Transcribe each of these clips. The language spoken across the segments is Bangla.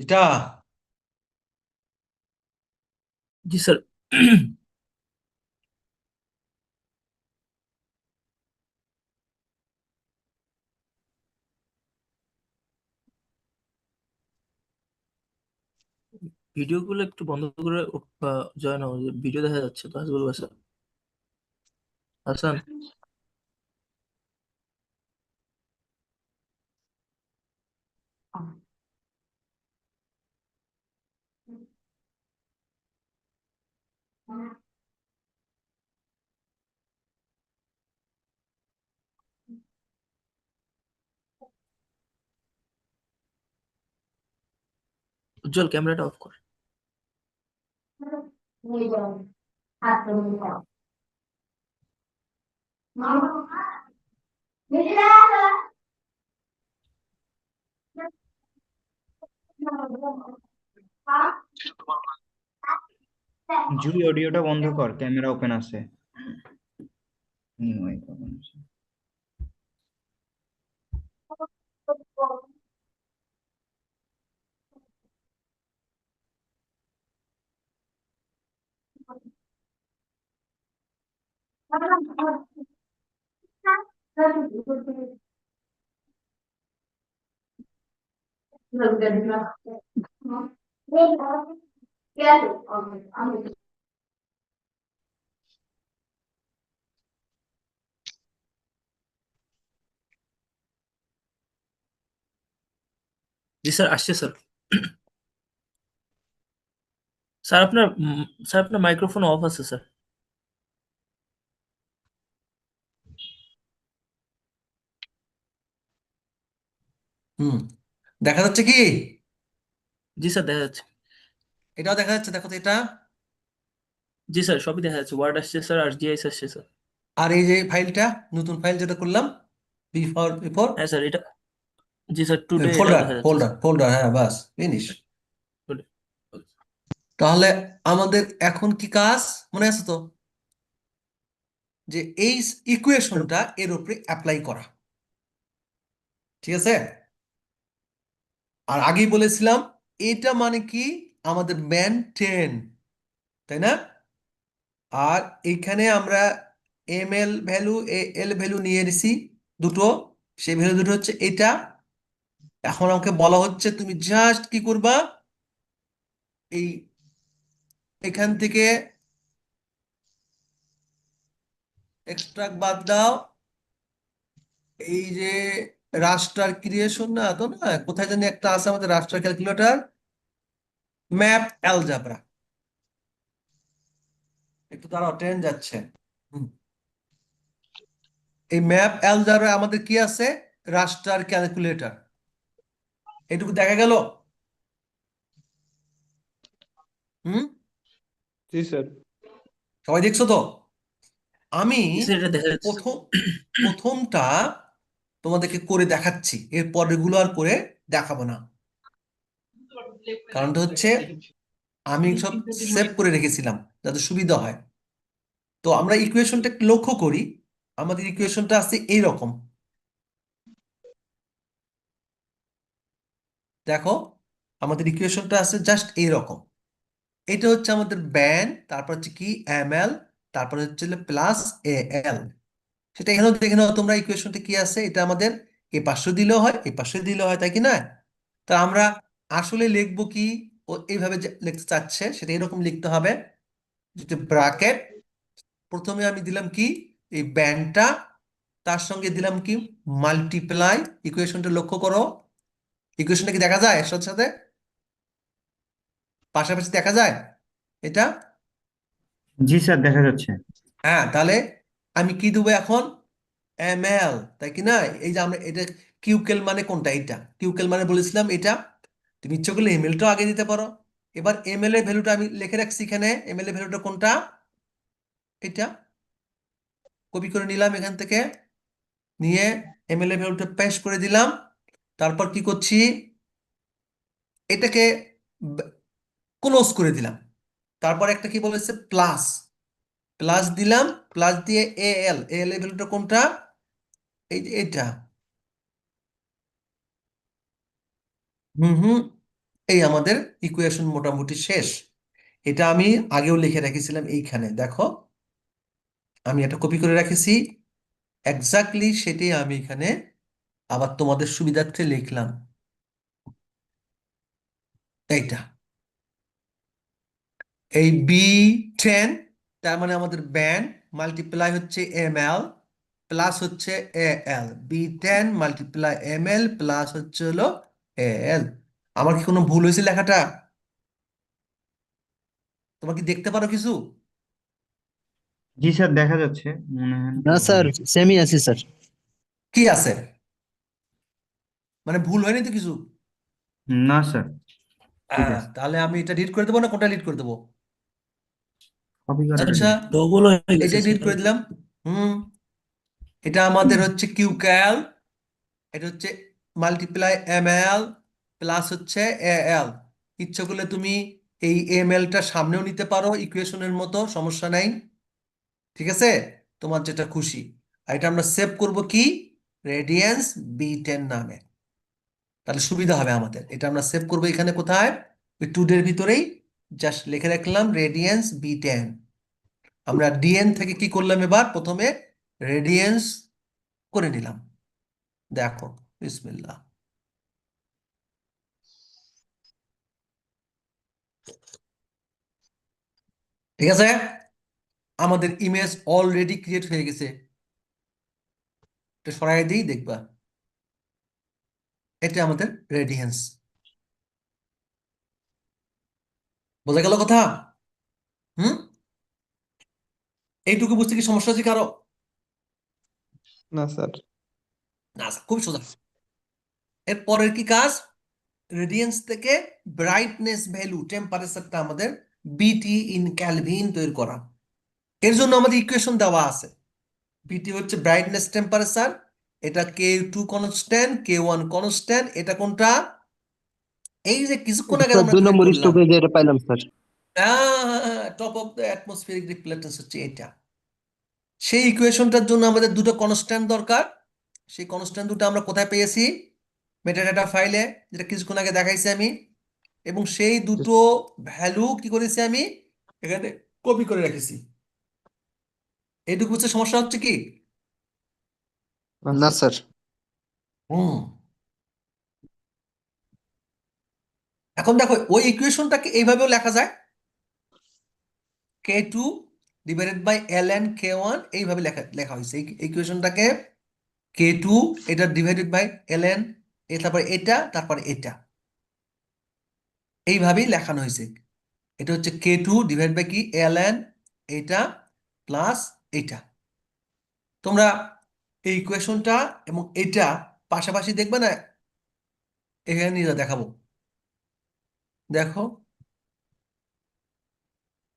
এটা জি স্যার। ভিডিওগুলো একটু বন্ধ করে জয়েন হও, ভিডিও দেখা যাচ্ছে তো হাসিবুল বাসা। হাসান, উজ্জ্বল ক্যামেরাটা অফ কর। জুই অডিওটা বন্ধ কর, ক্যামেরা ওপেন আছে। মিক ওপেন আছে। জি স্যার, আসছে স্যার। স্যার আপনার স্যার আপনার মাইক্রোফোন অফ আছে স্যার। হুম দেখা যাচ্ছে কি? জি স্যার, দেখা যাচ্ছে। এটাও দেখা যাচ্ছে, দেখো তো এটা। জি স্যার, সবই দেখা যাচ্ছে, ওয়ার্ড আসছে স্যার, আর জিআইএস আসছে স্যার। আর এই যে ফাইলটা, নতুন ফাইল যেটা করলাম, বিফোর হ্যাঁ স্যার, এটা জি স্যার, টুডে এটাও ফোল্ডার দেখা যাচ্ছে ফোল্ডার স্যার। ফোল্ডার, হ্যাঁ বাস ফিনিশ। Today। তাহলে আমাদের এখন কি কাজ মনে আছে তো? যে এই স্যার, ইকুয়েশনটা এর উপরে অ্যাপ্লাই করা, ঠিক আছে? আর আগেই বলেছিলাম এটা মানে কি, আমাদের ম্যান 10, তাই না? আর এইখানে আমরা এম এল ভ্যালু, এল ভ্যালু নিয়ে নিছি দুটো। সেই ভ্যালু দুটো হচ্ছে এটা। এখন আমাকে বলা হচ্ছে তুমি জাস্ট কি করবা, এই এখান থেকে এক্সট্রাক্ট বাদ দাও। এই যে রাস্টার ক্রিয়েশন, না তো না, কোথায় জানি একটা আছে আমাদের রাস্টার ক্যালকুলেটর, ম্যাপ অ্যালজাবরা। একটু তারা ট্রেন যাচ্ছে। হুম। এই ম্যাপ অ্যালজাবরা আমাদের কি আছে, রাস্টার ক্যালকুলেটর। এটুকু দেখা গেল? হুম। জি স্যার। সবাই দেখছো তো? আমি জি স্যার, এটা দেখা যাচ্ছে স্যার। প্রথম প্রথমটা তোমাদেরকে করে দেখাচ্ছি, এর পরেরগুলো আর করে দেখাবো না। কারণটা হচ্ছে আমি সব সেভ করে রেখেছিলাম যাতে সুবিধা হয়। তো আমরা ইকুয়েশনটা একটু লক্ষ্য করি। আমাদের ইকুয়েশনটা আছে এইরকম, দেখো। আমাদের ইকুয়েশনটা আছে জাস্ট এইরকম। এটা হচ্ছে আমাদের ব্যান, তারপর হচ্ছে কি এম এল, তারপর হচ্ছে প্লাস এ এল। সেটা এখানেও দেখে নাও তোমরা, ইকুয়েশনটা কি আছে, এটা আমাদের এ পাশে দিলেও হয়, এ পাশে দিলেও হয়, তাই কি না? তা আমরা আসলে লিখবো কি, ও এইভাবে যে লিখতে চাচ্ছে সেটা এরকম লিখতে হবে, যেটা ব্র্যাকেট। প্রথমে আমি দিলাম কি, এই ব্যান্ডটা, তার সঙ্গে দিলাম কি মাল্টিপ্লাই। ইকুয়েশনটা লক্ষ্য করো, ইকুয়েশনটা কি দেখা যায় এর সাথে সাথে পাশাপাশি দেখা যায় এটা? জি স্যার, দেখা যাচ্ছে। হ্যাঁ, তাহলে আমি কি দেবো এখন, এম এল, তাই কি না? এই যে আমরা এটা, কিউকেল মানে কোনটা, এটা কিউকেল মানে বলেছিলাম এটা। তুমি ইচ্ছে করলে এমএলটাও আগে দিতে পারো। এবার এমএল এর ভ্যালুটা আমি লিখে রাখছি এখানে, এমএল এর ভ্যালুটা কোনটা, এটা কপি করে নিলাম এখান থেকে, নিয়ে এমএল এর ভ্যালুটা পেস্ট করে দিলাম। তারপর কি করছি, এটাকে ক্লোজ করে দিলাম। তারপর একটা কি বলেছে, প্লাস, প্লাস দিলাম। প্লাস দিয়ে এ এল, এ এল এর ভ্যালুটা কোনটা, এই যে এটা। হুম হুম। এই আমাদের ইকুয়েশন মোটামুটি শেষ। এটা আমি আগেও লিখে রেখেছিলাম এইখানে, দেখো আমি এটা কপি করে রেখেছি, এক্স্যাক্টলি সেটাই আমি এখানে আবার তোমাদের সুবিধার্থে লিখলাম। এইটা এই B10, তার মানে আমাদের ব্যান্ড মাল্টিপ্লাই হচ্ছে ml প্লাস হচ্ছে al, B10 multiply ml plus হচ্ছে হলো al। আমার কি কোনো ভুল হয়েছে লেখাটা? তোমার কি দেখতে পারো কিছু? জি স্যার, দেখা যাচ্ছে। মনে হয় না না কোনো ভুল স্যার, হয়েছে। সেমই আছে স্যার। কি আছে, মানে ভুল হয়নি তো কিছু? না স্যার, ঠিক আছে। তাহলে আমি এটা ডিলিট করে দেবো না কোনটা ডিলিট করে দেবো? কপি করাটা আচ্ছা, ঠিক। ডবল হয়ে গেছে এটাই ডিলিট স্যার। করে দিলাম। হুম, এটা আমাদের হচ্ছে কিউক্যাল, এটা হচ্ছে মাল্টিপ্লাই ml প্লাস হচ্ছে al। ইচ্ছে করলে তুমি এই mlটা সামনেও নিতে পারো ইকুয়েশনের মতো, সমস্যা নাই, ঠিক আছে, তোমার যেটা খুশি। আর এটা আমরা সেভ করব কি, রেডিয়েন্স B10 নামে, তাহলে সুবিধা হবে আমাদের। এটা আমরা সেভ করবো এখানে কোথায়, ওই টুডের ভিতরেই জাস্ট লিখে রাখলাম রেডিয়েন্স B10। আমরা ডিএন থেকে কি করলাম, এবার প্রথমে রেডিয়েন্স করে নিলাম, দেখো, বিসমিল্লাহ। ঠিক আছে, আমাদের ইমেজ অলরেডি ক্রিয়েট হয়ে গেছে। এটা সরাই দিই, দেখবা এটা আমাদের রেডিয়েন্স। বোঝা গেল কথা? হুম, এইটুকু বুঝতে কি সমস্যা আছে কারো? না স্যার। না, খুব সোজা। এর পরের কি কাজ, রেডিয়েন্স থেকে ব্রাইটনেস ভ্যালু টেম্পারেচারটা আমাদের বিটি ইন ক্যালভিন তৈরি করা। এর জন্য আমাদের ইকুয়েশন দেওয়া আছে। বিটি হচ্ছে ব্রাইটনেস টেম্পারেচার, এটা K2 কনস্ট্যান্ট, K1 কনস্ট্যান্ট, এটা কোনটা, এই যে কিছুক্ষণ আগে স্যার আমরা 2 তৈরি নম্বর করলাম, স্টপেজে এটা পাইলাম sir. Top of the atmospheric reflectance হচ্ছে এটা। সেই ইকুয়েশনটার জন্য আমাদের দুটো কনস্ট্যান্ট দরকার। সেই কনস্ট্যান্ট দুটো আমরা কোথায় পেয়েছি, মেটাডাটা ফাইলে, যেটা কিছুক্ষণ আগে দেখাইছি আমি। এবং সেই দুটো ভ্যালু কি করেছি আমি এখানে কপি করে রেখেছি। এইটুকু বুঝতে সমস্যা হচ্ছে কি? না স্যার। হুম, এখন দেখো ওই ইকুয়েশনটাকে এইভাবেও লেখা যায়, K2 divided by ln K1, এইভাবে লেখা লেখা হয়েছে এই ইকুয়েশনটাকে। K2 এটা ডিভাইডেড বাই ln, তারপর এটা, তারপর এটা, এইভাবেই লেখানো হয়েছে। এটা হচ্ছে K2 ডিভাইড বাই কি, ln এটা প্লাস এটা। তোমরা এই ইকুয়েশনটা এবং এটা পাশাপাশি দেখবে না, এখানে নিয়ে দেখাবো, দেখো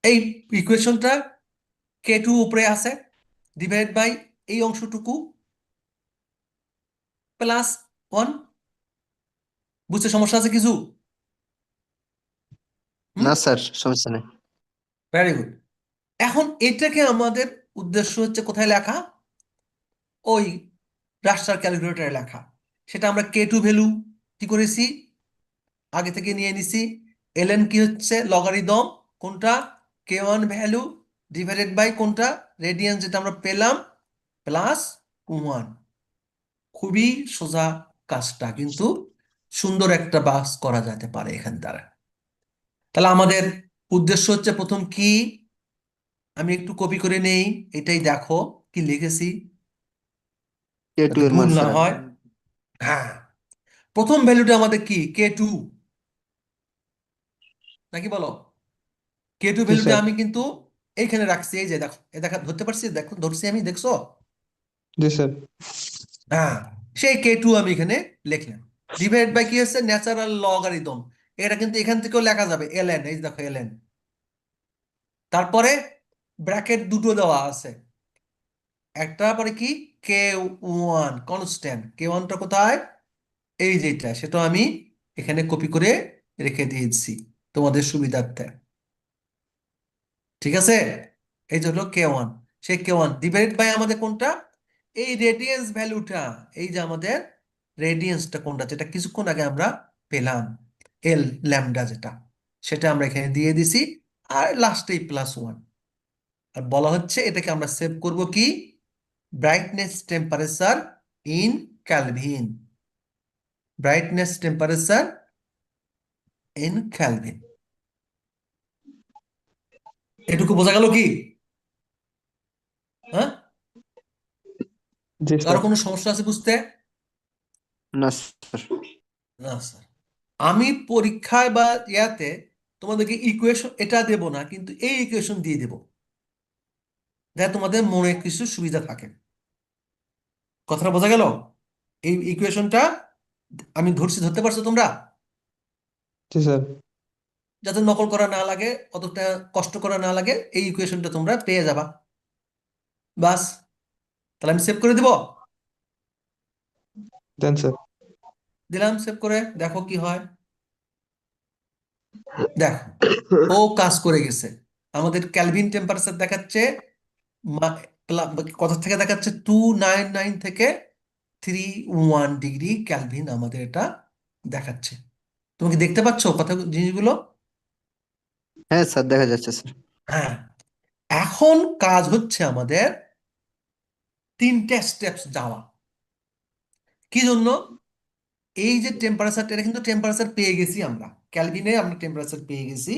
এই ইকুয়েশনটা K2 উপরে আছে, ডিভাইড বাই এই অংশটুকু প্লাস 1। বুঝতে সমস্যা আছে কিছু? হুম, না স্যার, সমস্যা নেই। Very good. এখন এটাকে আমাদের উদ্দেশ্য হচ্ছে কোথায় লেখা, ওই রাস্টার ক্যালকুলেটরে লেখা। সেটা আমরা K2 ভ্যালু কি করেছি, আগে থেকে নিয়ে নিছি। ln কি হচ্ছে লগারিদম কোনটা, K1 ভ্যালু ডিভাইডেড বাই কোনটা, রেডিয়ান যেটা আমরা পেলাম, প্লাস 1। খুবই সোজা কাজটা, কিন্তু সুন্দর একটা বাস করা যেতে পারে এখান দ্বারা। তাহলে আমাদের উদ্দেশ্য হচ্ছে প্রথম কি, আমি একটু কপি করে নেই, এটাই দেখো কি লিখেছি, K2 যাতে এর ভুল মান না স্যার। হয়। হ্যাঁ, প্রথম ভ্যালুটা আমাদের কি, K2, নাকি বলো? K2 জি ভ্যালুটা স্যার। আমি কিন্তু এইখানে রাখছি, এই যে দেখো, এ দেখা ধরতে পারছি, দেখো ধরছি আমি, দেখছো? জি স্যার। হ্যাঁ, সেই K2 আমি এখানে লিখলাম। ডিভাইড বাই কি হচ্ছে, ন্যাচারাল লগারিদম, এটা কিন্তু এখান থেকেও লেখা যাবে ln, এই যে দেখো ln। তারপরে ব্র্যাকেট দুটো দেওয়া আছে, একটা পরে কি, K1 কনস্ট্যান্ট, K1টা কোথায়, এই যেটা, সেটা আমি এখানে কপি করে রেখে দিয়েছি তোমাদের সুবিধার্থে, ঠিক আছে। এই যে হলো K1, সেই K1 ডিভাইড বাই আমাদের কোনটা, এই রেডিয়েন্স ভ্যালুটা, এই যে আমাদের রেডিয়েন্সটা কোনটা, যেটা কিছুক্ষণ আগে আমরা পেলাম, এল ল্যামডা যেটা, সেটা আমরা এখানে দিয়ে দিছি, আর লাস্টে +1। আর বলা হচ্ছে এটাকে আমরা সেভ করব কি, brightness temperature in Kelvin, brightness temperature in Kelvin. এটুকু বোঝা গেল কি? হ্যাঁ, জি কারো স্যার। কোনো সমস্যা আছে বুঝতে? না স্যার। না স্যার, আমি পরীক্ষায় বা ইয়াতে তোমাদেরকে ইকুয়েশন এটা দেব না, কিন্তু এই ইকুয়েশন দিয়ে দেব, যাতে তোমাদের মনে কিছু সুবিধা থাকে। কথাটা বোঝা গেল? এই ইকুয়েশনটা আমি ধরছি, ধরতে পারছো তোমরা? জি স্যার। যাতে নকল করা না লাগে, অতটা কষ্ট করা না লাগে, এই ইকুয়েশনটা তোমরা পেয়ে যাবা। বাস, তাহলে আমি সেভ করে দিব। দেন স্যার। দিলাম সেভ করে, দেখো কি হয়। দেখো, ও কাজ করে গেছে। আমাদের ক্যালভিন টেম্পারেচার দেখাচ্ছে, কত থেকে দেখাচ্ছে, 299 থেকে 31 ডিগ্রি ক্যালভিন আমাদের এটা দেখাচ্ছে। তুমি কি দেখতে পাচ্ছ কথা জিনিসগুলো? হ্যাঁ স্যার, দেখা যাচ্ছে স্যার। হ্যাঁ, এখন কাজ হচ্ছে আমাদের 3টে স্টেপস যাওয়া। কি জন্য? এই যে টেম্পারেচারটা, এটা কিন্তু টেম্পারেচার পেয়ে গেছি আমরা, ক্যালভিনে আমরা টেম্পারেচার পেয়ে গেছি।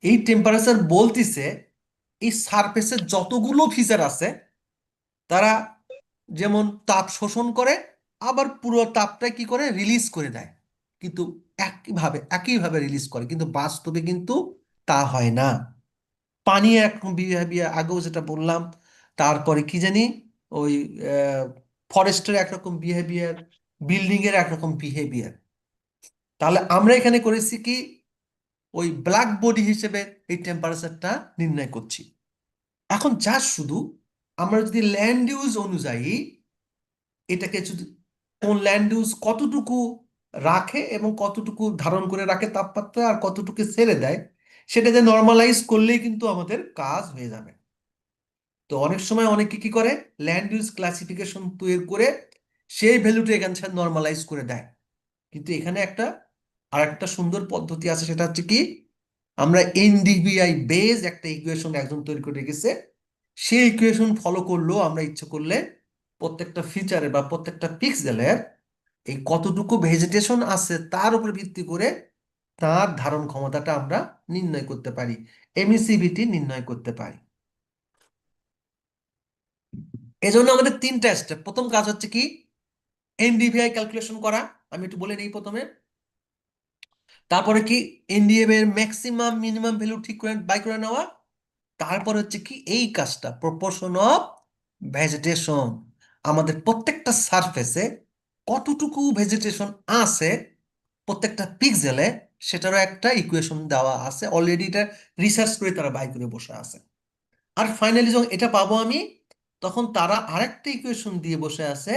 এই টেম্পারেচার বলতিছে এই সারফেসের যতগুলো ফিচার আছে, তারা যেমন তাপ শোষণ করে, আবার পুরো তাপটা কি করে রিলিজ করে দেয়। কিন্তু একইভাবে রিলিজ করে, কিন্তু বাস্তবে কিন্তু তা হয় না। পানি একরকম বিহেভিয়ার, আগেও যেটা বললাম। তারপরে কি জানি, ওই ফরেস্টের একরকম বিহেভিয়ার, বিল্ডিং এর একরকম বিহেভিয়ার। তাহলে আমরা এখানে করেছি কি, ওই ব্ল্যাক বডি হিসেবে এই টেম্পারেচারটা নির্ণয় করছি। এখন যা শুধু আমরা যদি ল্যান্ড ইউজ অনুযায়ী এটাকে যদি, কোন ল্যান্ড ইউজ কতটুকু রাখে এবং কতটুকু ধারণ করে রাখে তাপমাত্রা, আর কতটুকু ছেড়ে দেয়, সেটাকে নর্মালাইজ করলেই কিন্তু আমাদের কাজ হয়ে যাবে। তো অনেক সময় অনেকে কি করে, ল্যান্ড ইউজ ক্লাসিফিকেশন তৈরি করে সেই ভ্যালুটা এখানে নর্মালাইজ করে দেয়। কিন্তু এখানে আরেকটা সুন্দর পদ্ধতি আছে, সেটা হচ্ছে কি, আমরা এনডিভিআই বেজ একটা ইকুয়েশন একজন তৈরি করে রেখেছে, সেই ইকুয়েশন ফলো করলেও আমরা ইচ্ছে করলে প্রত্যেকটা ফিচারে বা প্রত্যেকটা পিক্সেলের এই কতটুকু ভেজিটেশন আছে তার উপর ভিত্তি করে তার ধারণ ক্ষমতাটা আমরা নির্ণয় করতে পারি, এমিসিভিটি নির্ণয় করতে পারি। এজন্য আমাদের 3টা স্টেপ। প্রথম কাজ হচ্ছে কি, এনডিভিআই ক্যালকুলেশন করা। আমি একটু বলে নিই প্রথমে। তারপরে কি, এনডিএম এর ম্যাক্সিমাম মিনিমাম ভ্যালু ঠিক করে বাই করে নেওয়া। তারপর হচ্ছে কি, এই কাজটা প্রপোর্শন অফ ভেজিটেশন, আমাদের প্রত্যেকটা সারফেসে কতটুকু ভেজিটেশন আছে প্রত্যেকটা পিক্সেলে, সেটারও একটা ইকুয়েশন দেওয়া আছে অলরেডি, এটা রিসার্চ করে তারা বাই করে বসে আছে। আর ফাইনালি যখন এটা পাবো আমি, তখন তারা আরেকটা ইকুয়েশন দিয়ে বসে আছে,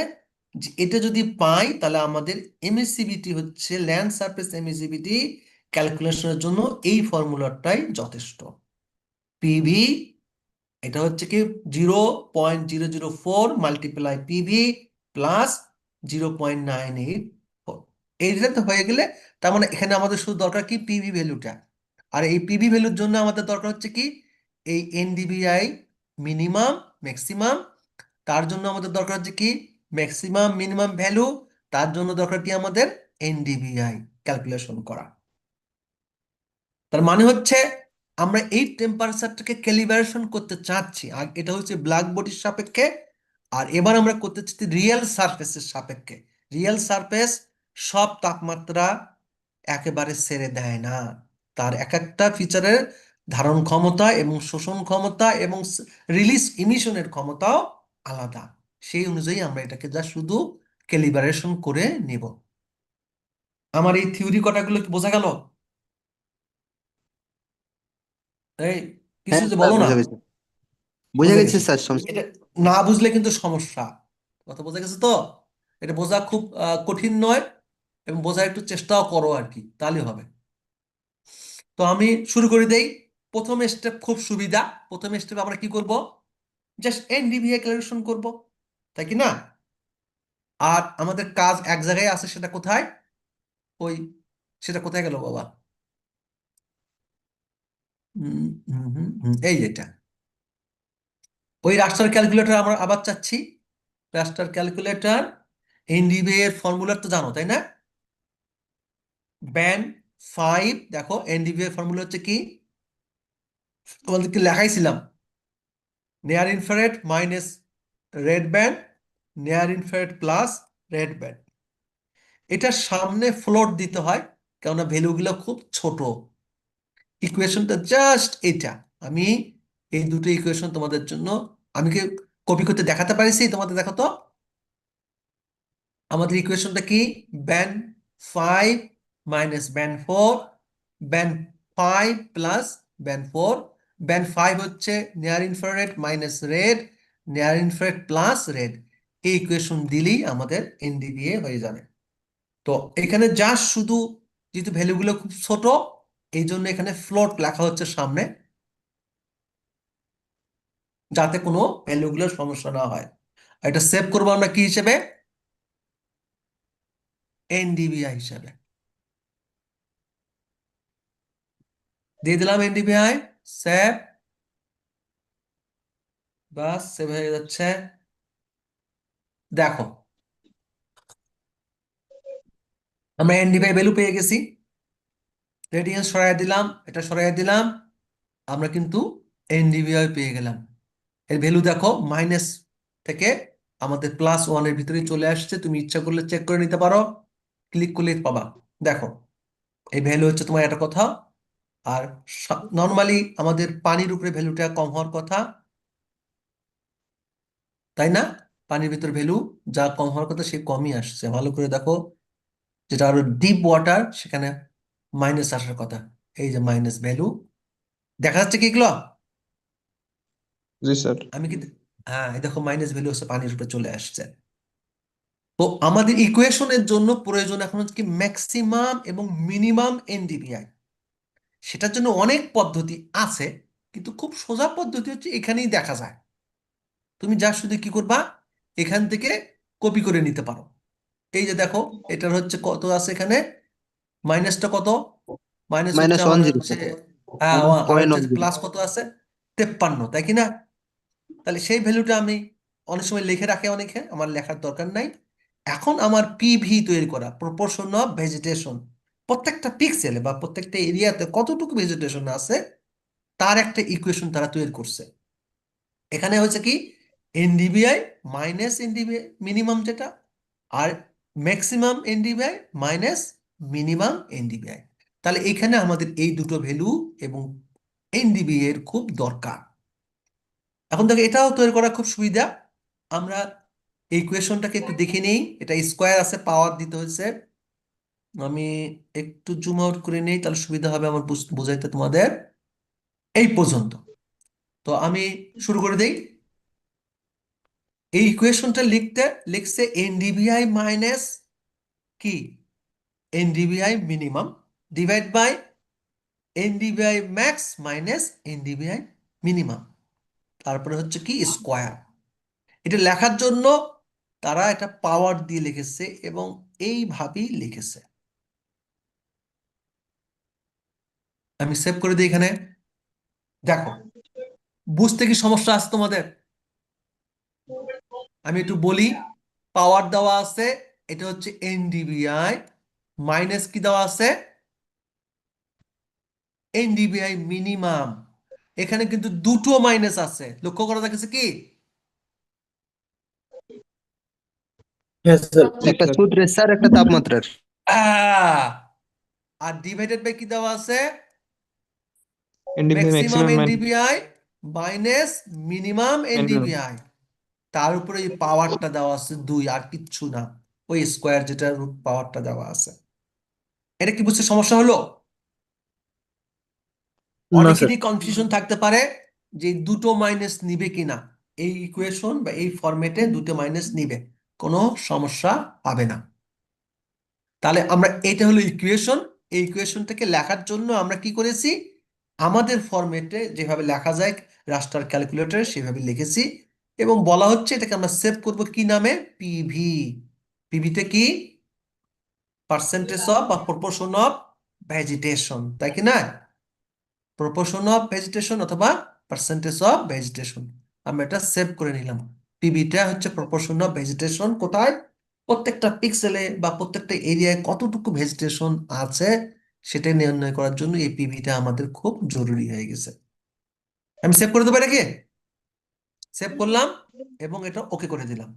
যে এটা যদি পাই তাহলে আমাদের এমএসসিবিটি হচ্ছে, ল্যান্ড সারফেস এমএসসিবিটি ক্যালকুলেশনের জন্য এই ফর্মুলাটাই যথেষ্ট। পিভি, এটা হচ্ছে কি 0.004 মাল্টিপ্লাই পিভি প্লাস 0.984। এইটা তো হয়ে গেলে, তার মানে এখানে আমাদের শুধু দরকার কি, পিভি ভ্যালুটা। আর এই পিভি ভ্যালুর জন্য আমাদের দরকার হচ্ছে কি, এই এনডিভিআই মিনিমাম ম্যাক্সিমাম। তার জন্য আমাদের দরকার হচ্ছে কি, ম্যাক্সিমাম মিনিমাম ভ্যালু। তার জন্য দরকার কি আমাদের, এনডিভিআই ক্যালকুলেশন করা। তার মানে হচ্ছে আমরা এই টেম্পারেচারটাকে ক্যালিব্রেশন করতে চাচ্ছি, আর এটা হচ্ছে ব্ল্যাক বডির সাপেক্ষে। আর এবার আমরা করতে চাচ্ছি রিয়েল সারফেসের সাপেক্ষে। রিয়েল সারফেস সব তাপমাত্রা একেবারে ছেড়ে দেয় না, তার এক একটা ফিচারের ধারণ ক্ষমতা এবং শোষণ ক্ষমতা এবং রিলিজ ইমিশনের ক্ষমতাও আলাদা। সেই অনুযায়ী আমরা এটাকে যা শুধু ক্যালিব্রেশন করে নেব। আমার এই থিওরি কটাগুলো কি বোঝা গেল? এই, কিছু হ্যাঁ যে স্যার, বলো না। বুঝা গেছে। বুঝা বুঝে গেছে গেছে। স্যার, সমস্যা এটা না বুঝলে কিন্তু সমস্যা। কথা বোঝা গেছে তো? এটা বোঝা খুব কঠিন নয়, এবং বোঝার একটু চেষ্টাও করো আর কি, তাহলে হবে। তো আমি শুরু করে দেই। প্রথম স্টেপ খুব সুবিধা। প্রথম স্টেপ আমরা কি করব, জাস্ট এনডিভিএ ক্যালকুলেশন করব, তাই কি না? আর আমাদের কাজ এক জায়গায় আছে, সেটা কোথায়? ওই সেটা কোথায় গেল বাবা? এই যেটা, ওই রাস্টার ক্যালকুলেটর আমরা আবার চাচ্ছি। রাস্টার ক্যালকুলেটর এনডিভি এর ফর্মুলা তো জানো তাই না? ব্যান্ড 5, দেখো এনডিভি এর ফর্মুলা হচ্ছে কি, তোমাদেরকে লেখাইছিলাম, near infrared minus red band, near infrared plus red band. এটার সামনে ফ্লোট দিতে হয়, কেননা ভ্যালুগুলো খুব ছোট। ইকুয়েশনটা জাস্ট এটা। আমি এই দুটো ইকুয়েশন তোমাদের জন্য, আমি কি কপি করতে দেখাতে পারিছি তোমাদের? দেখো তো আমাদের ইকুয়েশনটা কি, band 5 minus band 4, band 5 plus band 4। Band 5 হচ্ছে near infrared minus red, near infrared plus red. এই ইকুয়েশন দিলেই আমাদের এনডিভিএ হয়ে যাবে। তো এখানে জাস্ট শুধু, যেহেতু ভ্যালুগুলো খুব ছোট, এই জন্য এখানে ফ্লোট লেখা হচ্ছে সামনে, যাতে কোনো ভ্যালুগুলোর সমস্যা না হয়। এটা সেভ করবো আমরা কি হিসেবে, এনডিভিআই হিসেবে দিয়ে দিলাম। এনডিভিআই সেভ, বাস সেভ হয়ে যাচ্ছে। দেখো আমরা এনডিভিআই ভ্যালু পেয়ে গেছি, রেডিয়ান্স সরাই দিলাম, এটা সরাই দিলাম, আমরা কিন্তু এনডিভিআই পেয়ে গেলাম। এর ভ্যালু দেখো মাইনাস থেকে আমাদের +1 এর ভিতরে চলে আসছে। তুমি ইচ্ছা করলে চেক করে নিতে পারো, ক্লিক করলে পাবা। দেখো এই ভ্যালু হচ্ছে তোমার একটা কথা। আর নর্মালি আমাদের পানির উপরে ভ্যালুটা কম হওয়ার কথা, তাই না? পানির ভিতর ভ্যালু যা কম হওয়ার কথা সে কমই আসছে। ভালো করে দেখো, যেটা আরো ডিপ ওয়াটার সেখানে মাইনাস আসার কথা। এই যে মাইনাস ভ্যালু দেখা যাচ্ছে কি এগুলো? জি স্যার। আমি কি, হ্যাঁ এই দেখো মাইনাস ভ্যালু হচ্ছে পানির উপরে চলে আসছে। তো আমাদের ইকুয়েশনের জন্য প্রয়োজন এখন হচ্ছে কি ম্যাক্সিমাম এবং মিনিমাম এনডিভিআই। সেটার জন্য অনেক পদ্ধতি আছে, কিন্তু খুব সোজা পদ্ধতি হচ্ছে এখানেই দেখা যায়। তুমি যা শুধু কি করবা, এখান থেকে কপি করে নিতে পারো। এই যে দেখো এটার হচ্ছে কত আছে এখানে, মাইনাসটা কত, মাইনাস হচ্ছে মাইনাস ওয়ান আমার জিরো হচ্ছে, স্যার, হ্যাঁ, আর পয়েন্ট হচ্ছে ওয়ান জিরো। প্লাস কত আছে, 53, তাই কি না? তাহলে সেই ভ্যালুটা আমি অনেক সময় লিখে রাখে অনেকে, আমার লেখার দরকার নাই। এখন আমার পিভি তৈরি করা, প্রপোর্শন অফ ভেজিটেশন, প্রত্যেকটা পিক্সেলে বা প্রত্যেকটা এরিয়াতে কতটুকু ভেজিটেশন আছে তার একটা ইকুয়েশন তারা তৈরি করছে। এখানে হচ্ছে কি এনডিভিআই মাইনাস এনডিভিআই মিনিমাম যেটা, আর maximum NDVI minus minimum NDVI. তাহলে এখানে আমাদের এই দুটো ভ্যালু এবং এনডিভিআই এর খুব দরকার। এখন দেখো এটাও তৈরি করা খুব সুবিধা। আমরা এই ইকুয়েশনটাকে একটু দেখে নেই, এটা স্কোয়ার আছে, পাওয়ার দিতে হয়েছে। আমি একটু জুম আউট করে নেই, তাহলে সুবিধা হবে আমার বোঝাইতে তোমাদের। এই পর্যন্ত তো আমি শুরু করে দেই। এই ইকুয়েশনটা লিখছে এনডিভিআই মাইনাস কি, NDVI minimum divide by NDVI max minus NDVI minimum, তারপরে হচ্ছে কি স্কোয়ার। এটা লেখার জন্য তারা এটা পাওয়ার দিয়ে লিখেছে এবং এইভাবেই লিখেছে। আমি সেভ করে দিই এখানে। দেখো বুঝতে কি সমস্যা আছে তোমাদের? আমি একটু বলি, পাওয়ার দেওয়া আছে, এটা হচ্ছে এনডিভিআই, মাইনাস কি দেওয়া আছে, এনডিভিআই মিনিমাম। এখানে কিন্তু দুটো মাইনাস আছে, লক্ষ্য করা যাচ্ছে কি? হ্যাঁ স্যার। জি একটা স্যার। সূত্রের স্যার, একটা তাপমাত্রার। আহ! আর ডিভাইডেড বাই কি দেওয়া আছে, NDV maximum maximum NDVI minus minimum minimum. NDVI. তার উপরে এই পাওয়ারটা দেওয়া আছে 2, আর কিচ্ছু না, ওই স্কোয়ার যেটা রুট পাওয়ারটা দেওয়া আছে। এটা কি বুঝতে সমস্যা হলো? না স্যার। অনেকেরই কনফিউশন থাকতে পারে যে দুটো মাইনাস নিবে কিনা, এই ইকুয়েশন বা এই ফরম্যাটে দুটো মাইনাস নিবে, কোনো সমস্যা হবে না। তাহলে আমরা, এটা হলো ইকুয়েশন। এই ইকুয়েশনটাকে লেখার জন্য আমরা কি করেছি, আমাদের ফরম্যাটে যেভাবে লেখা যায় রাস্টার ক্যালকুলেটরে সেভাবে লিখেছি, এবং বলা হচ্ছে এটাকে আমরা সেভ করব কি নামে, পিভি। পিভিতে কি, পার্সেন্টেজ অফ বা প্রপোর্শন অফ ভেজিটেশন, তাই কি না? প্রপোর্শন অফ ভেজিটেশন অথবা পার্সেন্টেজ অফ ভেজিটেশন। আমরা এটা সেভ করে নিলাম। পিভিটা হচ্ছে প্রপোর্শন অফ ভেজিটেশন, কোথায়? প্রত্যেকটা পিক্সেলে বা প্রত্যেকটা এরিয়ায় কতটুকু ভেজিটেশন আছে সেটা নির্ণয় করার জন্য এই পিভিটা আমাদের খুব জরুরি হয়ে গেছে। আমি সেভ করে দেবো এটাকে, সেভ করলাম এবং এটা ওকে করে দিলাম।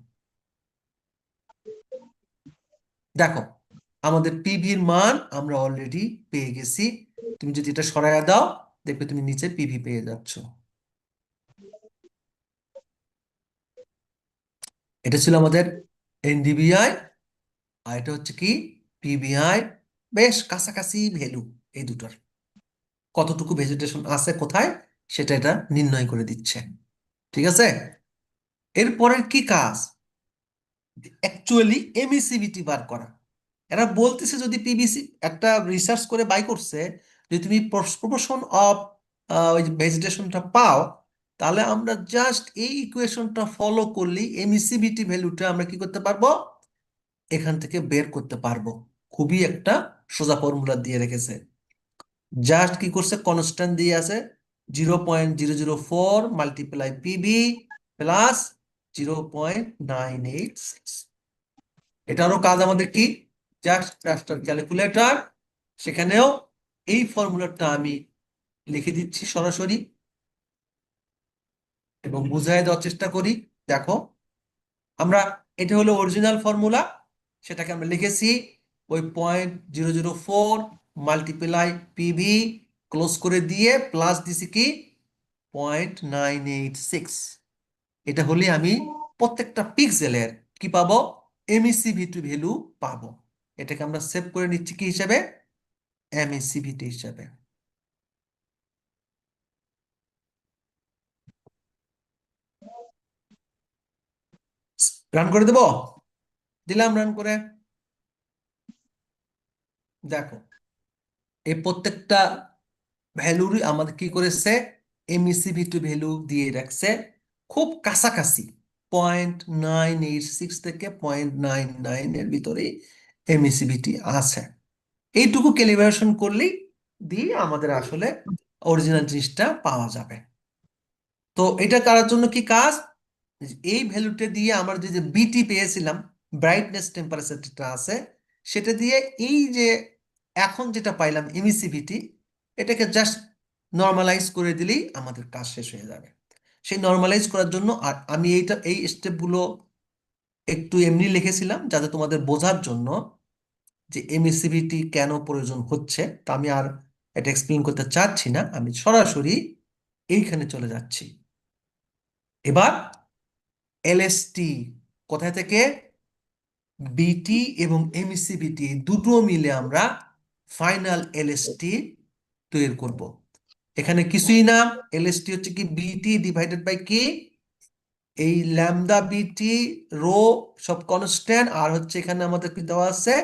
দেখো আমাদের পিভির মান আমরা অলরেডি পেয়ে গেছি। তুমি যদি এটা সরাইয়া দাও দেখবে তুমি নিচে পিভি পেয়ে যাচ্ছ। এটা ছিল আমাদের এনডিবিআই, আর এটা হচ্ছে কি পিবিআই। বেশ কাছাকাছি ভ্যালু এই দুটোর, কতটুকু ভেজিটেশন আছে কোথায় সেটা এটা নির্ণয় করে দিচ্ছে। ঠিক আছে, এরপরের কি কাজ? অ্যাকচুয়ালি এমিসিভিটি বার করা। এরা বলতেছে যদি পিবিসি একটা রিসার্চ করে বাই করছে, যদি তুমি প্রপোর্শন অফ ওই ভেজিটেশনটা পাও, তাহলে আমরা জাস্ট এই ইকুয়েশনটা ফলো করলেই এমিসিভিটি ভ্যালুটা আমরা কি করতে পারবো, এখান থেকে বের করতে পারবো। খুবই একটা সোজা ফর্মুলা দিয়ে রেখেছে। জাস্ট কি করছে, কনস্ট্যান্ট দিয়ে আছে 0.004 মাল্টিপ্লাই পিবি প্লাস 0.986। এটারও কাজ আমাদের কি, জাস্ট রাস্টার ক্যালকুলেটর, সেখানেও এই ফর্মুলাটা আমি লিখে দিচ্ছি সরাসরি এবং বুঝাই দেওয়ার চেষ্টা করি। দেখো আমরা, এটা হলো অরিজিনাল ফর্মুলা, সেটাকে আমরা লিখেছি ওই 0.004 মাল্টিপ্লাই পিভি ক্লোজ করে দিয়ে প্লাস দিছি কি 0.986। এটা হলে আমি প্রত্যেকটা পিক্সেলের কি পাবো, এমইসিভিটি ভ্যালু পাবো। এটাকে আমরা সেভ করে নিচ্ছি কি হিসাবে, এমইসিভিটি হিসাবে। রান করে দেব, দিলাম রান করে। দেখো এই প্রত্যেকটা ভ্যালুরই আমাদের কি করেছে, এমইসিভিটি ভ্যালু দিয়ে রাখছে খুব কাছাকাছি। 0.986 থেকে 0.99 এর ভিতরে এমইসিভিটি আছে। এইটুকু ক্যালিব্রেশন করলেই দিয়ে আমাদের আসলে অরিজিনাল জিনিসটা পাওয়া যাবে। তো এটা করার জন্য কি কাজ, এই ভ্যালুটা দিয়ে আমরা যে বিটি পেয়েছিলাম, ব্রাইটনেস টেম্পারেচার যেটা আছে, সেটা দিয়ে এই যে এখন যেটা পাইলাম এমিসিভিটি, এটাকে জাস্ট নর্মালাইজ করে দিলেই আমাদের কাজ শেষ হয়ে যাবে। সেই নর্মালাইজ করার জন্য আর আমি এই স্টেপগুলো একটু এমনি লিখেছিলাম যাতে তোমাদের বোঝার জন্য যে এমএসসিভিটি কেন প্রয়োজন হচ্ছে। তা আমি আর এটা এক্সপ্লেন করতে চাচ্ছি না, আমি সরাসরি এইখানে চলে যাচ্ছি। এবার এলএসটি কোথায় থেকে, বিটি এবং এমএসসিভিটি দুটো মিলে আমরা ফাইনাল এলএসটি তৈরি করব। এখানে কিছুই না, এলএসটি হচ্ছে কি বিটি ডিভাইডেড বাই কি, এই ল্যামদা বিটি রো সব কনস্ট্যান্ট, আর হচ্ছে এখানে আমাদের কি দেওয়া আছে,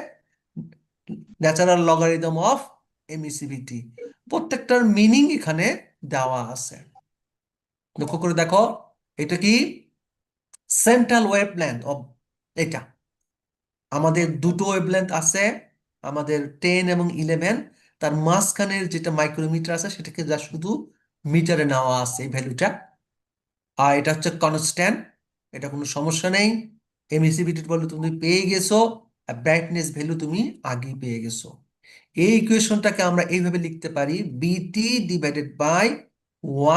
ন্যাচারাল লগারিদম অফ এমিসিভিটি। প্রত্যেকটার মিনিং এখানে দেওয়া আছে, লক্ষ্য করে দেখো। এটা কি সেন্ট্রাল ওয়েভলেন্থ অফ, এটা আমাদের দুটো ওয়েভলেন্থ আছে, আমাদের 10 এবং 11, তার মাঝখানের যেটা মাইক্রোমিটার আছে সেটাকে যা শুধু মিটারে নেওয়া আছে এই ভ্যালুটা। আর এটা হচ্ছে কনস্ট্যান্ট, এটা কোনো সমস্যা নেই। এমিসিভিটি ভ্যালু তুমি পেয়ে গেছো, আর ব্রাইটনেস ভ্যালু তুমি আগেই পেয়ে গেছো। এই ইকুয়েশনটাকে আমরা এইভাবে লিখতে পারি, বিটি ডিভাইডেড বাই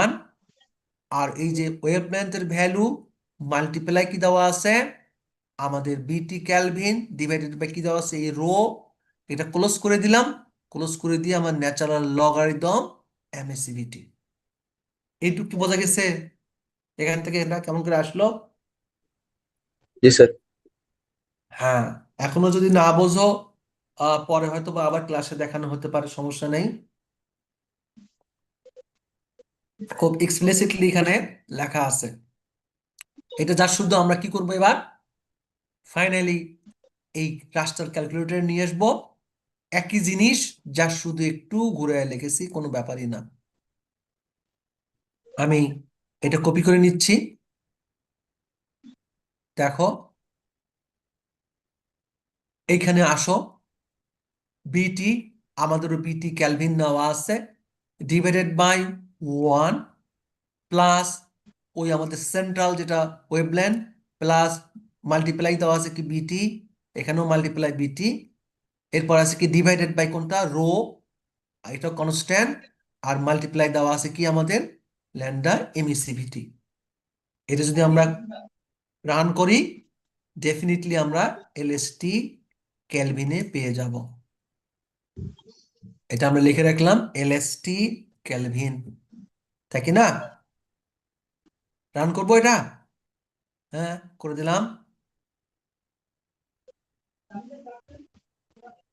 1, আর এই যে ওয়েভলেন্থের ভ্যালু মাল্টিপ্লাই কি দেওয়া আছে, আমাদের বিটি ক্যালভিন ডিভাইডেড বাই কি দেওয়া আছে এই রো, এটা ক্লোজ করে দিলাম, ক্লোজ করে দিয়ে আমার ন্যাচারাল লগারিদম এমএসিভিটি। এইটুকু কি বোঝা গেছে? এখান থেকে এটা কেমন করে আসলো? জি স্যার। হ্যাঁ, এখনো যদি না বোঝো পরে হয়তো বা আবার ক্লাসে দেখানো হতে পারে, সমস্যা নেই। খুব এক্সপ্লিসিটলি এখানে লেখা আছে। এটা যা শুধু আমরা কি করবো এবার, ফাইনালি এই রাস্টার ক্যালকুলেটর নিয়ে আসবো, একই জিনিস যা শুধু একটু ঘুরে লিখেছি, কোনো ব্যাপারই না। আমি এটা কপি করে নিচ্ছি, দেখো এইখানে আসো, বিটি আমাদেরও বিটি ক্যালভিন নেওয়া আছে, ডিভাইডেড বাই 1 প্লাস ওই আমাদের সেন্ট্রাল যেটা ওয়েভলেন্থ প্লাস মাল্টিপ্লাই দেওয়া আছে কি বিটি, এখানেও মাল্টিপ্লাই বিটি, এরপর আছে কি ডিভাইডেড বাই কোনটা রো, এটা কনস্ট্যান্ট, আর মাল্টিপ্লাই দেওয়া আছে কি আমাদের ল্যামডা এমিসিভিটি। এটা যদি আমরা রান করি ডেফিনেটলি আমরা এলএসটি কেলভিনে পেয়ে যাব। এটা আমরা লিখে রাখলাম এলএসটি কেলভিন, তাই কি না? রান করবো এটা, হ্যাঁ করে দিলাম।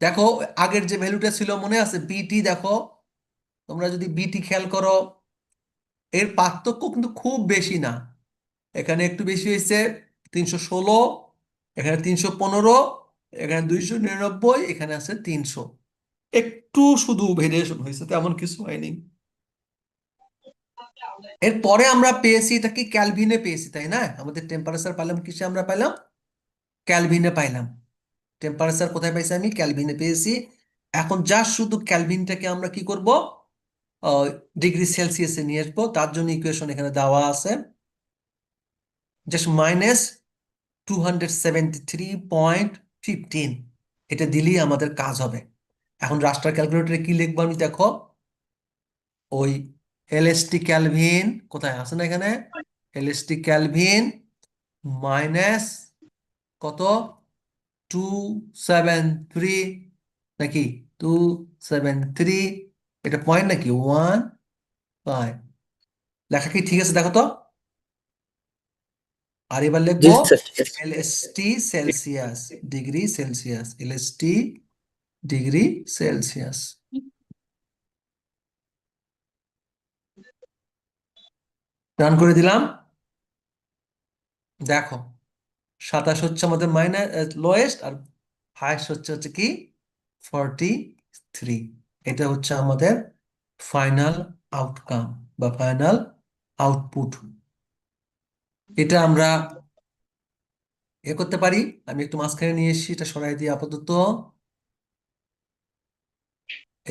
দেখো আগের যে ভ্যালুটা ছিল মনে আছে বিটি, দেখো তোমরা যদি বিটি খেয়াল করো এর পার্থক্য কিন্তু খুব বেশি না, এখানে একটু বেশি হয়েছে 316, এখানে 315, এখানে 299, এখানে আছে 300, একটু শুধু ভেরিয়েশন হয়েছে, তেমন কিছু হয়নি। এরপরে আমরা পেয়েছি এটা কি ক্যালভিনে পেয়েছি, তাই না? আমাদের টেম্পারেচার পাইলাম কিসে, আমরা পাইলাম ক্যালভিনে পাইলাম। টেম্পারেচার কোথায় পাইছি, আমি ক্যালভিনে পেয়েছি। এখন জাস্ট শুধু ক্যালভিনটাকে আমরা কি করব, ডিগ্রি সেলসিয়াসে নিয়ে আসবো, তার জন্য ইকুয়েশন এখানে দেওয়া আছে, জাস্ট মাইনাস 273.15, এটা দিলেই আমাদের কাজ হবে। এখন রাস্টার ক্যালকুলেটরে কি লিখবো আমি, দেখো ওই এলএসটি ক্যালভিন কোথায় আছে না, এখানে এলএসটি ক্যালভিন মাইনাস কত 273 নাকি 273, এটা পয়েন্ট নাকি 1 লেখা কি ঠিক আছে দেখো তো। আর এবার জি লিখবো স্যার, ঠিক আছে। LST Celsius, degree Celsius, LST degree Celsius. Run করে দিলাম, দেখো 27 হচ্ছে আমাদের মাইনাস লোয়েস্ট, আর হাইয়েস্ট হচ্ছে কি 43। এটা হচ্ছে আমাদের ফাইনাল আউটকাম বা ফাইনাল আউটপুট। এটা আমরা করতে পারি, আমি একটু মাঝখানে নিয়ে এসেছি, এটা সরাই দিয়ে আপাতত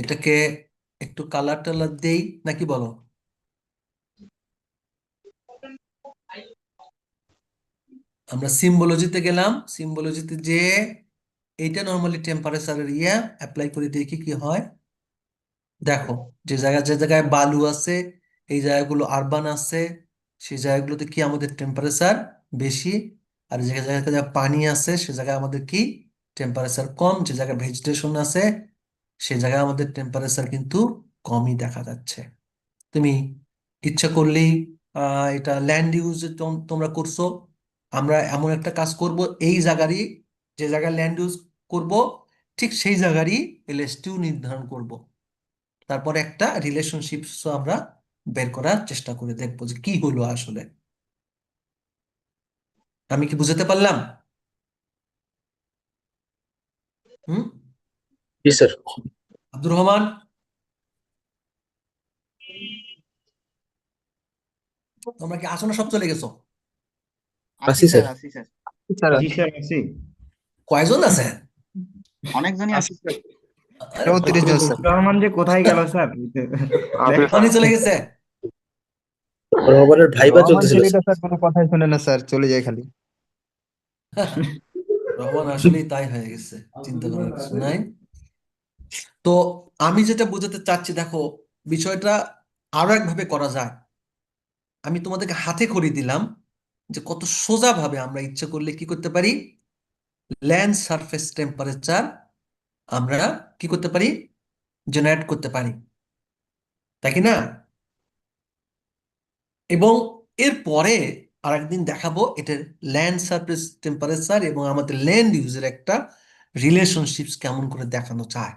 এটাকে একটু কালার টালার দেই নাকি বলো? আমরা সিম্বলজিতে গেলাম, সিম্বলজিতে যে এইটা নর্মালি টেম্পারেচারের অ্যাপ্লাই করে দেখি কি হয়। দেখো যে জায়গায় বালু আছে, এই জায়গাগুলো আরবান আছে, সেই জায়গাগুলোতে কি আমাদের টেম্পারেচার বেশি, আর যে জায়গায় পানি আছে সে জায়গায় আমাদের কি টেম্পারেচার কম, যে জায়গায় ভেজিটেশন আছে সে জায়গায় আমাদের টেম্পারেচার কিন্তু কমই দেখা যাচ্ছে। তুমি ইচ্ছা করলেই এটা ল্যান্ড ইউজ তোমরা করছো, আমরা এমন একটা কাজ করব এই জায়গারই, যে জায়গায় ল্যান্ড ইউজ করব ঠিক সেই জায়গারই এলএসটিও নির্ধারণ করব, তারপরে একটা রিলেশনশিপ আমরা বের করার চেষ্টা করে দেখবো যে কি হলো আসলে। আমি কি বুঝাতে পারলাম? হুম। জি স্যার। আব্দুর রহমান, তোমরা কি আসো না সব চলে গেছো? আসি স্যার স্যার। আছি স্যার। স্যার জি স্যার আছি। কয়জন আছে? অনেকজনই আছি আছি স্যার। আরে 34 জন স্যার। রহমান যে কোথায় গেল স্যার? রহমানই চলে গেছে। রহমানের ভাইবা রহমান চলতেছিল ছেলেটা স্যার। স্যার কোনো কথাই শোনে না স্যার, চলে যায় খালি। রহমান আসলেই তাই হয়ে গেছে, চিন্তা করার কিছু নাই। তো আমি যেটা বোঝাতে চাচ্ছি, দেখো বিষয়টা আরো একভাবে করা যায়। আমি তোমাদেরকে হাতে খড়ি দিলাম যে কত সোজা ভাবে আমরা ইচ্ছে করলে কি করতে পারি, ল্যান্ড সারফেস টেম্পারেচার আমরা কি করতে পারি, জেনারেট করতে পারি, তাই কি না? এবং এরপরে আরেকদিন দেখাবো এটার ল্যান্ড সারফেস টেম্পারেচার এবং আমাদের ল্যান্ড ইউজের একটা রিলেশনশিপস কেমন করে দেখানো যায়।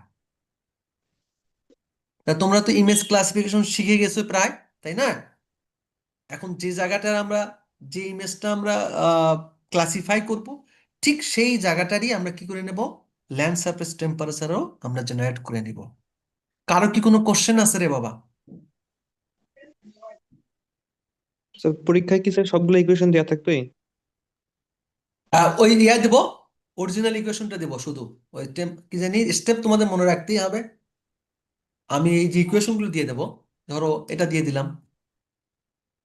তা তোমরা তো ইমেজ ক্লাসিফিকেশন শিখে গেছো প্রায়, তাই না? এখন যে জায়গাটার আমরা, যে ইমেজটা আমরা ক্লাসিফাই করব, ঠিক সেই জায়গাটারই আমরা কি করে নেব, ল্যান্ড সারফেস টেম্পারেচারও আমরা জেনারেট করে নিব। কারো কি কোনো কোশ্চেন আছে রে বাবা? স্যার পরীক্ষায় কি স্যার সবগুলো ইকুয়েশন দেওয়া থাকবে? ওই দেব, অরিজিনাল ইকুয়েশনটা দেব, শুধু ওই কি জানি স্টেপ তোমাদের মনে রাখতেই হবে। আমি এই যে ইকুয়েশনগুলো দিয়ে দেবো, ধরো এটা দিয়ে দিলাম,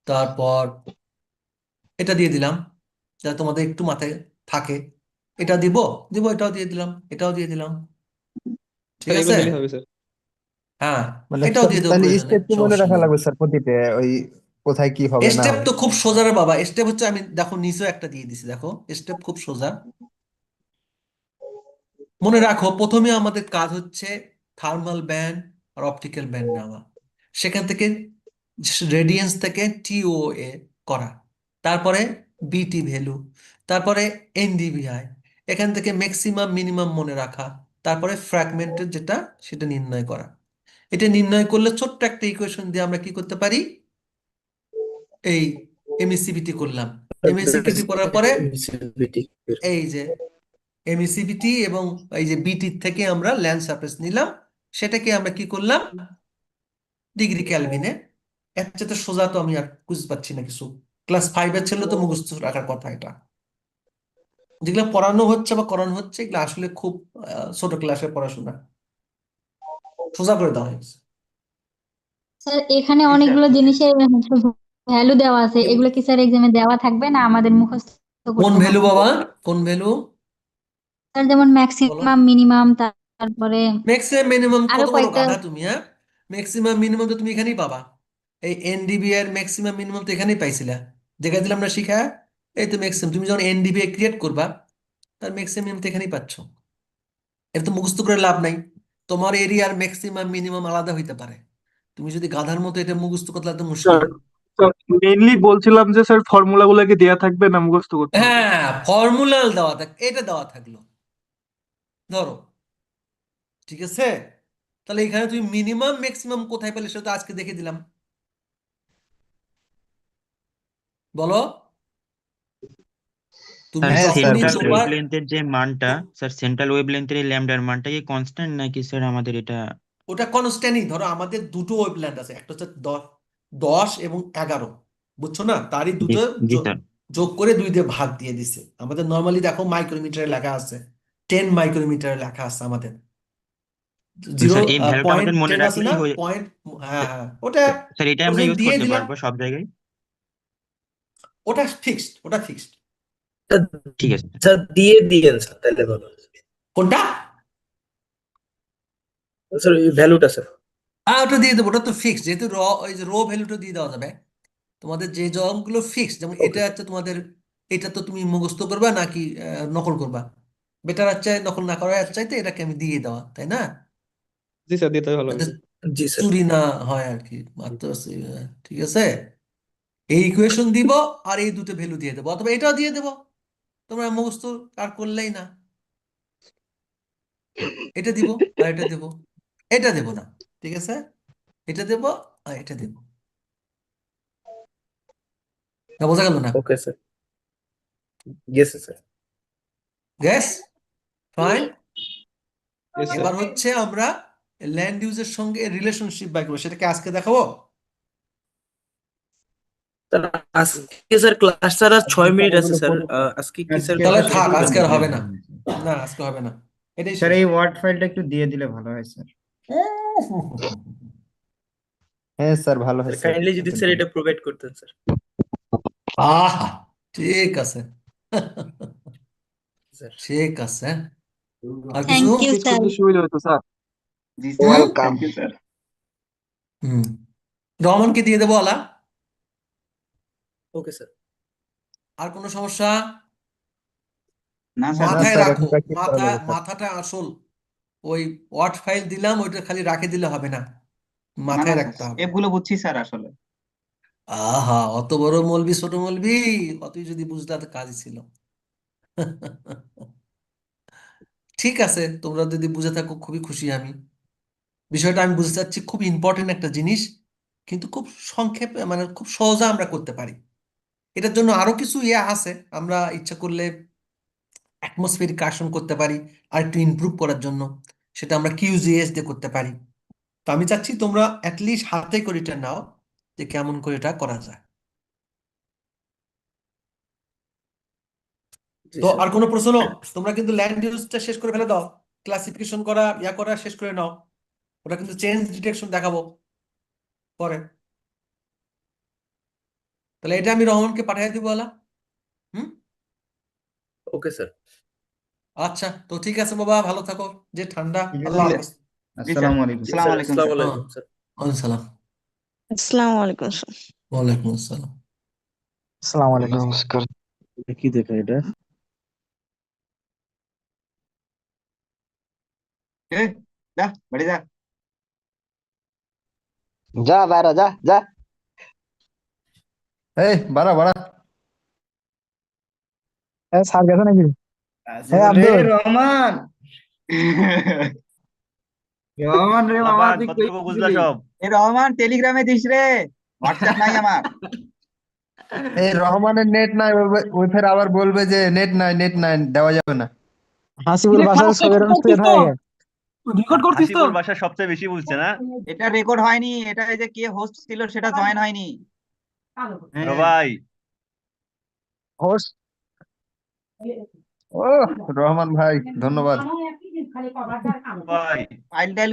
তারপর এটা দিয়ে দিলাম, যা তোমাদের একটু মাথায় থাকে। এটা দিব, এটাও দিয়ে দিলাম, এটাও দিয়ে দিলাম, ঠিক স্যার এগুলো আছে? দিলেই হবে স্যার। হ্যাঁ, মানে এটাও স্যার দিয়ে দেবো তাহলে প্রয়োজনে, স্টেপ কি মনে সমস্যা রাখা নেই। লাগবে স্যার প্রতিটা, ওই কোথায় কি হবে না স্টেপ হবে? তো খুব সোজা রে বাবা, স্টেপ হচ্ছে, আমি দেখো নিচেও একটা দিয়ে দিছি, দেখো স্টেপ খুব সোজা। মনে রাখো প্রথমে আমাদের কাজ হচ্ছে thermal band R optical band নেওয়া, সেখান থেকে রেডিয়েন্স থেকে টিওএ করা, তারপরে বিটি ভ্যালু, তারপরে এনডিভিআই, এখান থেকে ম্যাক্সিমাম মিনিমাম মনে রাখা, তারপরে ফ্র্যাগমেন্টের যেটা সেটা নির্ণয় করা। এটা নির্ণয় করলে ছোট্ট একটা ইকুয়েশন দিয়ে আমরা কি করতে পারি, এই এমএসসিবিটি করলাম। এমএসসিবিটি করার পরে এই যে এমএসসিবিটি এবং এই যে বিটি থেকে আমরা ল্যান্ড সারফেস নিলাম, সেটাকে আমরা কি করলাম ডিগ্রি ক্যালভিনে। এর চেয়ে সোজা তো আমি আর বুঝতে পারছি না কিছু। ক্লাস 5-এর ছেলে তো মুখস্থ রাখার কথা এটা। যেগুলো পড়ানো হচ্ছে বা করানো হচ্ছে এগুলো আসলে খুব ছোট ক্লাসের পড়াশোনা, সোজা করে দেওয়া হয়েছে। স্যার এখানে অনেকগুলো জিনিসের ভ্যালু দেওয়া আছে, এগুলো কি স্যার এক্সামে দেওয়া থাকবে না আমাদের মুখস্থ কোন করতে ভ্যালু হবে? বাবা, কোন ভ্যালু স্যার যেমন বলো? ম্যাক্সিমাম মিনিমাম, তারপরে ম্যাক্সিমাম মিনিমাম, আরো কত বড় কয়েকটা। গাধা তুমি, হ্যাঁ? ম্যাক্সিমাম মিনিমাম তো তুমি এখানেই পাবা, এই এনডিবি এর ম্যাক্সিমাম মিনিমাম তো এখানেই পাইছিলা, যেখানে দিলাম না শিখা। এই তো ম্যাক্সিমাম, তুমি যখন এনডিবিএ ক্রিয়েট করবা তার ম্যাক্সিমাম তো এখানেই পাচ্ছ। এর তো মুখস্থ করে লাভ নাই, তোমার এরিয়ার ম্যাক্সিমাম মিনিমাম আলাদা হইতে পারে। তুমি যদি গাধার মতো এটা মুখস্থ করতে তো মুশকিল। স্যার মেইনলি বলছিলাম যে স্যার ফর্মুলা গুলো কি দেয়া থাকবে না মুখস্থ করতে হবে? হ্যাঁ, ফর্মুলা দেওয়া থাক, এটা দেওয়া থাকলো ধরো, ঠিক আছে? তাহলে এখানে তুমি মিনিমাম ম্যাক্সিমাম কোথায় পেলে সেটা তো আজকে দেখে দিলাম, বলো। তুমি স্যার হ্যাঁ স্যার যখনই সেন্ট্রাল বুঝতে তোমার ওয়েভলেন্থের যে মানটা, স্যার সেন্ট্রাল ওয়েভলেন্থের এই ল্যামডার মানটা কি কনস্ট্যান্ট নাকি স্যার আমাদের এটা? ওটা কনস্ট্যান্টই, ধরো আমাদের দুটো ওয়েভলেন্থ আছে, একটা হচ্ছে 10 এবং 11, বুঝছো না? তারই জি দুটো জি স্যার। যোগ করে 2 দিয়ে ভাগ দিয়ে দিছে। আমাদের নর্মালি দেখো মাইক্রোমিটারে লেখা আছে, 10 মাইক্রোমিটারে লেখা আছে আমাদের, জিরো স্যার এই ভ্যালুটা পয়েন্ট আমাদের মনে 10 আছে না রাখলেই হয়ে, পয়েন্ট। হ্যাঁ হ্যাঁ, ওটা স্যার এটা ওটা আমরা যদি ইউজ দিয়ে করতে দিলাম, পারবো সব জায়গায়? ওটা ফিক্সড, ওটা ফিক্সড। ঠিক আছে স্যার। স্যার দিয়ে দিয়েন স্যার, তাহলে ভালো হবে। কোনটা? স্যার এই ভ্যালুটা স্যার। ওটা দিয়ে দেবো, ওটা তো ফিক্সড, যেহেতু ওই যে ভ্যালুটা দিয়ে দেওয়া যাবে। তোমাদের যে জবগুলো ফিক্সড, যেমন এটা ওকে হচ্ছে তোমাদের, এটা তো তুমি মুখস্থ করবা নাকি নকল করবা? বেটার হচ্ছে নকল না করার চাইতে এটাকে আমি দিয়ে দেওয়া, তাই না? জি স্যার, দিতে ভালো হবে যাতে স্যার। জি স্যার। চুরি না হয় আর কি মাত্র। ঠিক আছে, এই ইকুয়েশন দিব আর এই দুটো ভ্যালু দিয়ে দেবো, অথবা এটাও দিয়ে দেবো, তোমরা মুখস্থ আর করলেই না। এটা দিব আর এটা দেবো, এটা দেবো না, ঠিক আছে? এটা দেবো আর এটা দেবো, না বোঝা গেল না? Okay sir. Yes sir. Gas fine. Yes sir. এবার হচ্ছে আমরা ল্যান্ড ইউজের সঙ্গে রিলেশনশিপ বাই করবো, সেটাকে আজকে দেখাবো। স্যার আজকে স্যার ক্লাস স্যার আর 6 মিনিট আছে স্যার, আজকে কি স্যার আজকে তাহলে ক্লাসটা শেষ থাক, করবেন? আজকে আর হবে না, ভালো হয়, স্যার। না আজকে হবে না, এটাই স্যার শেষ। এই ওয়ার্ড ফাইলটা একটু দিয়ে দিলে ভালো হয় স্যার। হ্যাঁ স্যার, ভালো হয় স্যার স্যার, কাইন্ডলি যদি একদম স্যার ভালো। এটা প্রোভাইড করতেন স্যার। আহা, ঠিক আছে। স্যার ঠিক আছে, আর কিছু? Thank you practice sir. করতে সুবিধা হতো স্যার। জি হুম? Sir, thank you sir. হুম, রহমানকে দিয়ে দেবো আলা। Okay sir. আর কোনো সমস্যা? না স্যার, না মাথায় স্যার, এখন রাখো, প্র্যাকটিস করা লাগবে স্যার। মাথাটা আসল। ওই ওয়ার্ড ফাইল দিলাম, ওইটা খালি রাখে দিলে হবে না, না না মাথায় স্যার, রাখতে হবে। স্টেপ গুলো বুঝছি স্যার আসলে। আহা, অত বড় মলবি ছোট মলবি, অতই যদি বুঝতে তো কাজই ছিল। ঠিক আছে, তোমরা যদি বুঝে থাকো খুবই খুশি আমি। বিষয়টা আমি বুঝতে চাচ্ছি, খুব ইম্পর্টেন্ট একটা জিনিস, কিন্তু খুব সংক্ষেপে, মানে খুব সহজে আমরা করতে পারি। এটার জন্য আরো কিছু আছে, আমরা ইচ্ছা করলে অ্যাটমসফিয়ারিক কার্শন করতে পারি আর একটু ইমপ্রুভ করার জন্য, সেটা আমরা কিউজিএস দিয়ে করতে পারি। তো আমি চাচ্ছি তোমরা অ্যাটলিস্ট হাতে করে এটা নাও, যে কেমন করে এটা করা যায়। জি তো স্যার। আর কোনো প্রশ্ন? তোমরা কিন্তু ল্যান্ড ইউজটা শেষ করে ফেলে দাও, ক্লাসিফিকেশন করা করা শেষ করে নাও। ওটা কিন্তু চেঞ্জ ডিটেকশন দেখাবো পরে। তাহলে এটা আমি রহমানকে পাঠিয়ে দিব বলা। হুম, ওকে স্যার। আচ্ছা, তো ঠিক আছে বাবা, ভালো থাকো। যে ঠান্ডা, ঠিক আল্লাহ আছে। হাফেজ। আসসালামু আলাইকুম। জি আসসালামু স্যার, আলাইকুম আসসালামু স্যার। আলাইকুম স্যার। ওয়ালাইকুম সালাম। আসসালামু আলাইকুম স্যার। ওয়ালাইকুম আসসালাম। আসসালামু আলাইকুম। নমস্কার। কি দেখা এটা? এ, যা বাড়ি যা। যা বাইরে যা যা। এই বাড়া বাড়া। স্যার গেছে নাকি? রহমান, রহমান রে মামা, আবার তুই কই কতটুকু বুঝলা গেছিলি? সব? এ রহমান, টেলিগ্রামে দিস রে, হোয়াটসঅ্যাপ নাই আমার। এই রহমানের নেট নাই, ওই ফের আবার বলবে যে নেট নাই দেওয়া যাবে না। হাসিবুল বাসার ছবির রেকর্ড করতিস তো? হাসিবুল বাসা সবচেয়ে বেশি বুঝছে না? এটা রেকর্ড হয়নি, এটা এই যে কে হোস্ট ছিল সেটা জয়েন হয়নি। ও ভাই, হোস্ট। ও রহমান ভাই, ধন্যবাদ। ভাই ফাইল টাইল